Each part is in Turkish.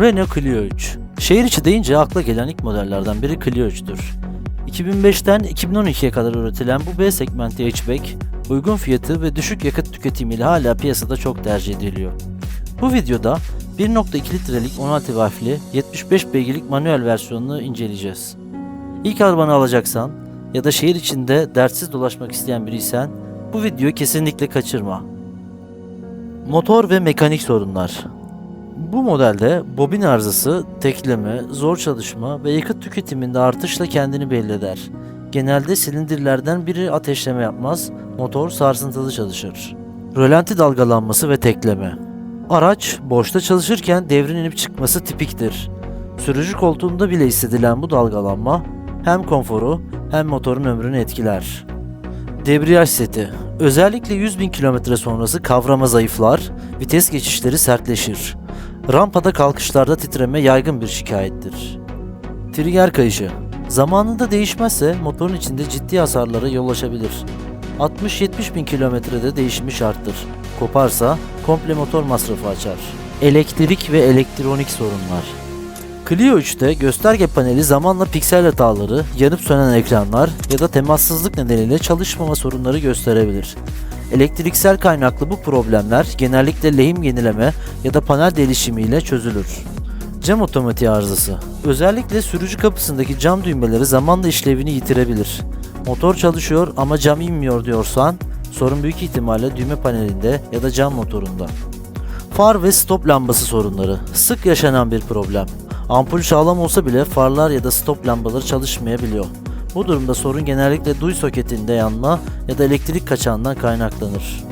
Renault Clio 3. Şehir içi deyince akla gelen ilk modellerden biri Clio 3'tür. 2005'ten 2012'ye kadar üretilen bu B segmenti hatchback, uygun fiyatı ve düşük yakıt tüketimiyle hala piyasada çok tercih ediliyor. Bu videoda 1.2 litrelik 16 valfli 75 beygirlik manuel versiyonunu inceleyeceğiz. İlk arabanı alacaksan ya da şehir içinde dertsiz dolaşmak isteyen biriysen bu videoyu kesinlikle kaçırma. Motor ve mekanik sorunlar. Bu modelde bobin arızası, tekleme, zor çalışma ve yakıt tüketiminde artışla kendini belli eder. Genelde silindirlerden biri ateşleme yapmaz, motor sarsıntılı çalışır. Rölanti dalgalanması ve tekleme. Araç boşta çalışırken devrin inip çıkması tipiktir. Sürücü koltuğunda bile hissedilen bu dalgalanma hem konforu hem motorun ömrünü etkiler. Debriyaj seti. Özellikle 100.000 km sonrası kavrama zayıflar, vites geçişleri sertleşir. Rampada kalkışlarda titreme yaygın bir şikayettir. Trigger kayışı. Zamanında değişmezse motorun içinde ciddi hasarlara yol açabilir. 60-70 bin kilometrede değişimi şarttır. Koparsa komple motor masrafı açar. Elektrik ve elektronik sorunlar. Clio 3'te gösterge paneli zamanla piksel hataları, yanıp sönen ekranlar ya da temassızlık nedeniyle çalışmama sorunları gösterebilir. Elektriksel kaynaklı bu problemler genellikle lehim yenileme ya da panel değişimiyle çözülür. Cam otomatiği arızası. Özellikle sürücü kapısındaki cam düğmeleri zamanla işlevini yitirebilir. Motor çalışıyor ama cam inmiyor diyorsan, sorun büyük ihtimalle düğme panelinde ya da cam motorunda. Far ve stop lambası sorunları. Sık yaşanan bir problem. Ampul sağlam olsa bile farlar ya da stop lambaları çalışmayabiliyor. Bu durumda sorun genellikle duy soketinde yanma ya da elektrik kaçağından kaynaklanır.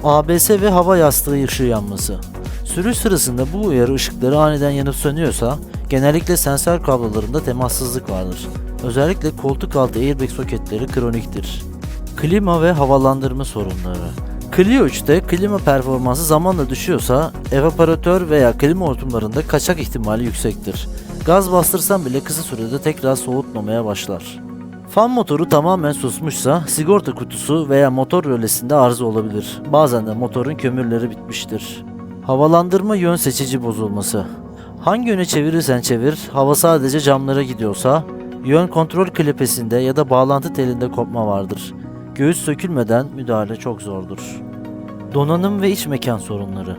ABS ve hava yastığı ışığı yanması. Sürüş sırasında bu uyarı ışıkları aniden yanıp sönüyorsa genellikle sensör kablolarında temassızlık vardır. Özellikle koltuk altı airbag soketleri kroniktir. Klima ve havalandırma sorunları. Clio 3'te klima performansı zamanla düşüyorsa evaporatör veya klima hortumlarında kaçak ihtimali yüksektir. Gaz bastırsan bile kısa sürede tekrar soğutmamaya başlar. Fan motoru tamamen susmuşsa sigorta kutusu veya motor rölesinde arıza olabilir. Bazen de motorun kömürleri bitmiştir. Havalandırma yön seçici bozulması. Hangi yöne çevirirsen çevir, hava sadece camlara gidiyorsa yön kontrol klepesinde ya da bağlantı telinde kopma vardır. Göğüs sökülmeden müdahale çok zordur. Donanım ve iç mekan sorunları.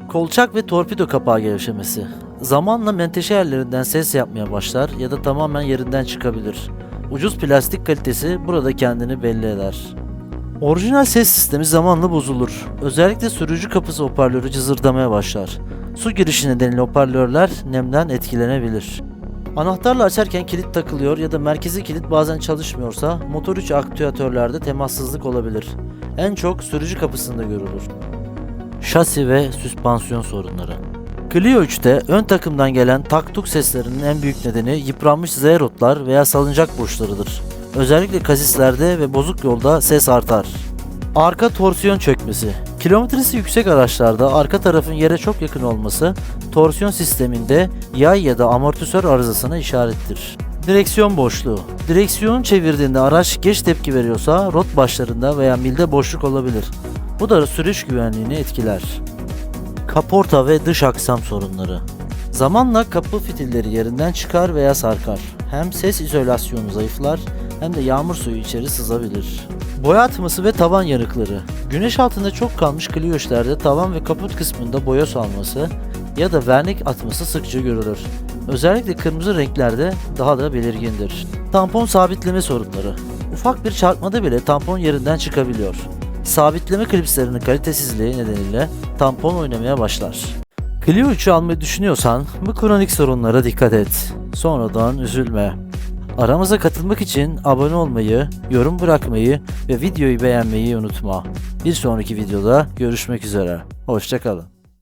Kolçak ve torpido kapağı gevşemesi. Zamanla menteşe yerlerinden ses yapmaya başlar ya da tamamen yerinden çıkabilir. Ucuz plastik kalitesi burada kendini belli eder. Orijinal ses sistemi zamanla bozulur. Özellikle sürücü kapısı hoparlörü cızırdamaya başlar. Su girişi nedeniyle hoparlörler nemden etkilenebilir. Anahtarla açarken kilit takılıyor ya da merkezi kilit bazen çalışmıyorsa motor içi aktüatörlerde temassızlık olabilir. En çok sürücü kapısında görülür. Şasi ve süspansiyon sorunları. Clio 3'te ön takımdan gelen tak-tuk seslerinin en büyük nedeni yıpranmış Z rotlar veya salıncak burçlarıdır. Özellikle kasislerde ve bozuk yolda ses artar. Arka torsiyon çökmesi. Kilometresi yüksek araçlarda arka tarafın yere çok yakın olması torsiyon sisteminde yay ya da amortisör arızasına işarettir. Direksiyon boşluğu. Direksiyonu çevirdiğinde araç geç tepki veriyorsa rot başlarında veya milde boşluk olabilir. Bu da sürüş güvenliğini etkiler. Kaporta ve dış aksam sorunları. Zamanla kapı fitilleri yerinden çıkar veya sarkar. Hem ses izolasyonu zayıflar hem de yağmur suyu içeri sızabilir. Boya atması ve tavan yanıkları. Güneş altında çok kalmış Clio 3'lerde tavan ve kaput kısmında boya salması ya da vernik atması sıkça görülür. Özellikle kırmızı renklerde daha da belirgindir. Tampon sabitleme sorunları. Ufak bir çarpmada bile tampon yerinden çıkabiliyor. Sabitleme klipslerinin kalitesizliği nedeniyle tampon oynamaya başlar. Clio 3'ü almayı düşünüyorsan bu kronik sorunlara dikkat et. Sonradan üzülme. Aramıza katılmak için abone olmayı, yorum bırakmayı ve videoyu beğenmeyi unutma. Bir sonraki videoda görüşmek üzere. Hoşça kalın.